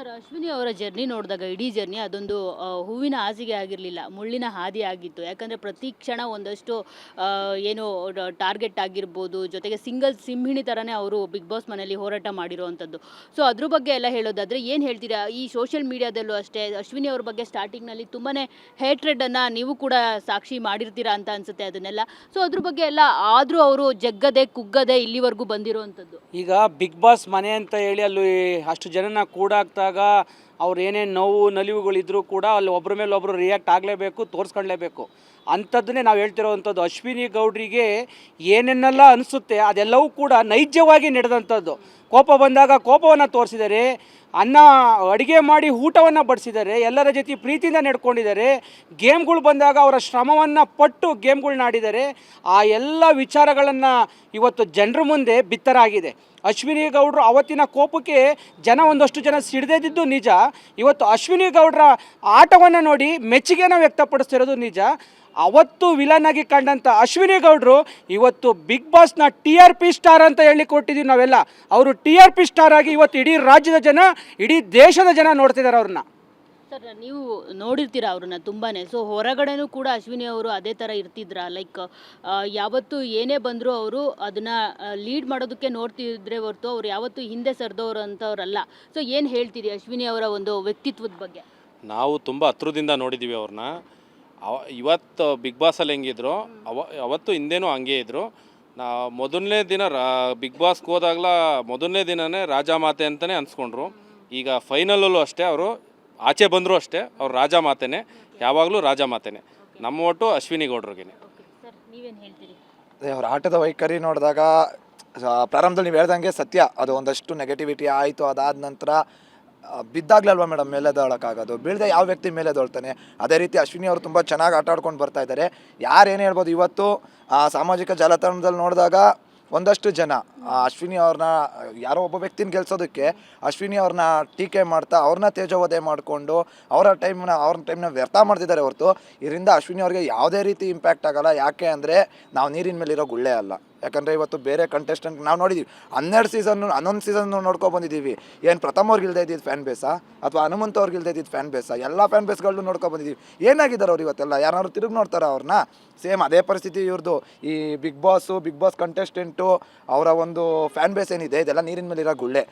Sir Ashwini ಅವರ journey ನೋಡಿದಾಗ ಇಡೀ ಜರ್ನಿ ಅದೊಂದು ಹೂವಿನ ಹಾಸಿಗೆ ಆಗಿರಲಿಲ್ಲ, ಮುಳ್ಳಿನ ಹಾದಿ ಆಗಿತ್ತು. ಯಾಕಂದರೆ ಪ್ರತಿ ಕ್ಷಣ ಒಂದಷ್ಟು ಏನು ಟಾರ್ಗೆಟ್ ಆಗಿರ್ಬೋದು, ಜೊತೆಗೆ ಸಿಂಗಲ್ ಸಿಂಹಿಣಿ ಥರನೇ ಅವರು ಬಿಗ್ ಬಾಸ್ ಮನೆಯಲ್ಲಿ ಹೋರಾಟ ಮಾಡಿರುವಂಥದ್ದು. ಸೊ ಅದ್ರ ಬಗ್ಗೆ ಎಲ್ಲ ಹೇಳೋದಾದರೆ ಏನು ಹೇಳ್ತೀರಾ? ಈ ಸೋಷಿಯಲ್ ಮೀಡಿಯಾದಲ್ಲೂ ಅಷ್ಟೇ ಅಶ್ವಿನಿ ಅವ್ರ ಬಗ್ಗೆ ಸ್ಟಾರ್ಟಿಂಗ್ನಲ್ಲಿ ತುಂಬಾ ಹೇಟ್ರೆಡನ್ನು ನೀವು ಕೂಡ ಸಾಕ್ಷಿ ಮಾಡಿರ್ತೀರಾ ಅಂತ ಅನಿಸುತ್ತೆ ಅದನ್ನೆಲ್ಲ. ಸೊ ಅದ್ರ ಬಗ್ಗೆ ಎಲ್ಲ ಆದರೂ ಅವರು ಜಗ್ಗದೆ ಕುಗ್ಗದೆ ಇಲ್ಲಿವರೆಗೂ ಬಂದಿರುವಂಥದ್ದು. ಈಗ ಬಿಗ್ ಬಾಸ್ ಮನೆ ಅಂತ ಹೇಳಿ ಅಲ್ಲಿ ಅಷ್ಟು ಜನನ ಕೂಡಾಕ್ದಾಗ ಅವ್ರು ಏನೇನು ನೋವು ನಲಿವುಗಳಿದ್ರೂ ಕೂಡ ಅಲ್ಲಿ ಒಬ್ಬರ ಮೇಲೆ ಒಬ್ಬರು ರಿಯಾಕ್ಟ್ ಆಗಲೇಬೇಕು, ತೋರಿಸ್ಕೊಳ್ಳೇಬೇಕು. ಅಂಥದ್ದನ್ನೇ ನಾವು ಹೇಳ್ತಿರೋವಂಥದ್ದು. ಅಶ್ವಿನಿ ಗೌಡ್ರಿಗೆ ಏನೇನೆಲ್ಲ ಅನಿಸುತ್ತೆ ಅದೆಲ್ಲವೂ ಕೂಡ ನೈಜವಾಗಿ ನಡೆದಂಥದ್ದು. ಕೋಪ ಬಂದಾಗ ಕೋಪವನ್ನು ತೋರಿಸಿದ್ದಾರೆ, ಅನ್ನ ಅಡುಗೆ ಮಾಡಿ ಊಟವನ್ನು ಬಡಿಸಿದ್ದಾರೆ, ಎಲ್ಲರ ಜೊತೆ ಪ್ರೀತಿಯಿಂದ ನಡ್ಕೊಂಡಿದ್ದಾರೆ. ಗೇಮ್ಗಳು ಬಂದಾಗ ಅವರ ಶ್ರಮವನ್ನು ಪಟ್ಟು ಗೇಮ್ಗಳ್ನ ಆಡಿದ್ದಾರೆ. ಆ ಎಲ್ಲ ವಿಚಾರಗಳನ್ನು ಇವತ್ತು ಜನರ ಮುಂದೆ ಬಿತ್ತರಾಗಿದೆ. ಅಶ್ವಿನಿ ಗೌಡರು ಅವತ್ತಿನ ಕೋಪಕ್ಕೆ ಜನ ಒಂದಷ್ಟು ಜನ ಸಿಡಿದಿದ್ದು ನಿಜ. ಇವತ್ತು ಅಶ್ವಿನಿ ಗೌಡರ ಆಟವನ್ನು ನೋಡಿ ಮೆಚ್ಚುಗೆನ ವ್ಯಕ್ತಪಡಿಸ್ತಿರೋದು ನಿಜ. ಅವತ್ತು ವಿಲನ್ ಆಗಿ ಕಂಡಂಥ ಅಶ್ವಿನಿ ಗೌಡರು ಇವತ್ತು ಬಿಗ್ ಬಾಸ್ನ TRP ಸ್ಟಾರ್ ಅಂತ ಹೇಳಿ ಕೊಟ್ಟಿದ್ದೀವಿ ನಾವೆಲ್ಲ. ಅವರು TRP ಸ್ಟಾರ್ ಆಗಿ ಇವತ್ತು ಇಡೀ ರಾಜ್ಯದ ಜನ, ಇಡೀ ದೇಶದ ಜನ ನೋಡ್ತಿದ್ದಾರೆ ಅವ್ರನ್ನ. ಸರ್ ನೀವು ನೋಡಿರ್ತೀರ ಅವ್ರನ್ನ ತುಂಬಾ. ಸೊ ಹೊರಗಡೆನೂ ಕೂಡ ಅಶ್ವಿನಿ ಅವರು ಅದೇ ಥರ ಇರ್ತಿದ್ರ? ಲೈಕ್ ಯಾವತ್ತು ಏನೇ ಬಂದರೂ ಅವರು ಅದನ್ನು ಲೀಡ್ ಮಾಡೋದಕ್ಕೆ ನೋಡ್ತಿದ್ರೆ ಹೊರತು ಅವ್ರು ಯಾವತ್ತೂ ಹಿಂದೆ ಸರಿದವರು ಅಂತವ್ರಲ್ಲ. ಸೊ ಏನು ಹೇಳ್ತೀರಿ ಅಶ್ವಿನಿ ಅವರ ಒಂದು ವ್ಯಕ್ತಿತ್ವದ ಬಗ್ಗೆ? ನಾವು ತುಂಬ ಹತ್ರದಿಂದ ನೋಡಿದ್ದೀವಿ ಅವ್ರನ್ನ. ಇವತ್ತು ಬಿಗ್ ಬಾಸಲ್ಲಿ ಹೆಂಗಿದ್ರು ಅವತ್ತು ಹಿಂದೆನೂ ಹಂಗೆ ಇದ್ದರು. ಮೊದಲನೇ ದಿನ ಬಿಗ್ ಬಾಸ್ಗೆ ಹೋದಾಗಲ ಮೊದಲನೇ ದಿನವೇ ರಾಜ ಮಾತೆ ಅಂತಲೇ ಅನ್ಸ್ಕೊಂಡ್ರು. ಈಗ ಫೈನಲಲ್ಲೂ ಅಷ್ಟೇ, ಅವರು ಆಚೆ ಬಂದರೂ ಅಷ್ಟೇ ಅವ್ರು ರಾಜ ಮಾತೆನೇ, ಯಾವಾಗಲೂ ರಾಜ ಮಾತೆನೇ. ನಮ್ಮ ಒಟ್ಟು ಅಶ್ವಿನಿ ಗೌಡ್ರಿಗೆ. ಸರ್ ನೀವೇನು ಹೇಳ್ತೀರಿ? ಅವ್ರ ಆಟದ ವೈಖರಿ ನೋಡಿದಾಗ ಪ್ರಾರಂಭದಲ್ಲಿ ನೀವು ಹೇಳ್ದಂಗೆ ಸತ್ಯ, ಅದು ಒಂದಷ್ಟು ನೆಗೆಟಿವಿಟಿ ಆಯಿತು. ಅದಾದ ನಂತರ ಬಿದ್ದಾಗ್ಲಲ್ವ ಮೇಡಮ್ ಮೇಲೆದೊಳಕ್ಕಾಗೋದು, ಬೀಳದೆ ಯಾವ ವ್ಯಕ್ತಿ ಮೇಲೆದೊಳ್ತಾನೆ. ಅದೇ ರೀತಿ ಅಶ್ವಿನಿ ಅವರು ತುಂಬ ಚೆನ್ನಾಗಿ ಆಟ ಆಡ್ಕೊಂಡು ಬರ್ತಾ ಇದ್ದಾರೆ. ಯಾರೇನು ಹೇಳ್ಬೋದು, ಇವತ್ತು ಸಾಮಾಜಿಕ ಜಾಲತಾಣದಲ್ಲಿ ನೋಡಿದಾಗ ಒಂದಷ್ಟು ಜನ ಅಶ್ವಿನಿ ಅವ್ರನ್ನ ಯಾರೋ ಒಬ್ಬ ವ್ಯಕ್ತಿನ ಗೆಲ್ಸೋದಕ್ಕೆ ಅಶ್ವಿನಿ ಅವ್ರನ್ನ ಟೀಕೆ ಮಾಡ್ತಾ ಅವ್ರನ್ನ ತೇಜೋವಧೆ ಮಾಡಿಕೊಂಡು ಅವ್ರ ಟೈಮ್ನ ವ್ಯರ್ಥ ಮಾಡ್ತಿದ್ದಾರೆ ಹೊರತು ಇದರಿಂದ ಅಶ್ವಿನಿ ಅವ್ರಿಗೆ ಯಾವುದೇ ರೀತಿ ಇಂಪ್ಯಾಕ್ಟ್ ಆಗೋಲ್ಲ. ಯಾಕೆ ಅಂದರೆ ನಾವು ನೀರಿನ ಮೇಲಿರೋ ಗುಳ್ಳೆ ಅಲ್ಲ. ಯಾಕಂದರೆ ಇವತ್ತು ಬೇರೆ ಕಂಟೆಸ್ಟೆಂಟ್ ನಾವು ನೋಡಿದ್ದೀವಿ, 11 ಸೀಸನ್ ನೋಡ್ಕೊಂಡು ಬಂದಿದ್ದೀವಿ. ಏನು ಪ್ರಥಮ ಅವ್ರಿಗೆ ಇಲ್ಲದೆ ಇದ್ದಿದ್ದು ಫ್ಯಾನ್ ಬೇಸಾ ಅಥವಾ ಹನುಮಂತ ಅವ್ರಿಗೆ ಇಲ್ಲದೆ ಇದ್ದಿದ್ದು ಫ್ಯಾನ್ ಬೇಸಾ? ಎಲ್ಲ ಫ್ಯಾನ್ ಬೇಸ್ಗಳನ್ನೂ ನೋಡ್ಕೊಂಡು ಬಂದಿದ್ದೀವಿ. ಏನಾಗಿದ್ದಾರೆ ಅವ್ರು ಇವತ್ತೆಲ್ಲ? ಯಾರು ತಿರುಗಿ ನೋಡ್ತಾರೆ ಅವ್ರನ್ನ? ಸೇಮ್ ಅದೇ ಪರಿಸ್ಥಿತಿ ಇವ್ರದ್ದು. ಈ ಬಿಗ್ ಬಾಸ್ ಕಂಟೆಸ್ಟೆಂಟು ಅವರ ಒಂದು ಫ್ಯಾನ್ ಬೇಸ್ ಏನಿದೆ ಇದೆಲ್ಲ ನೀರಿನ ಮೇಲಿರೋ ಗುಳ್ಳೆ.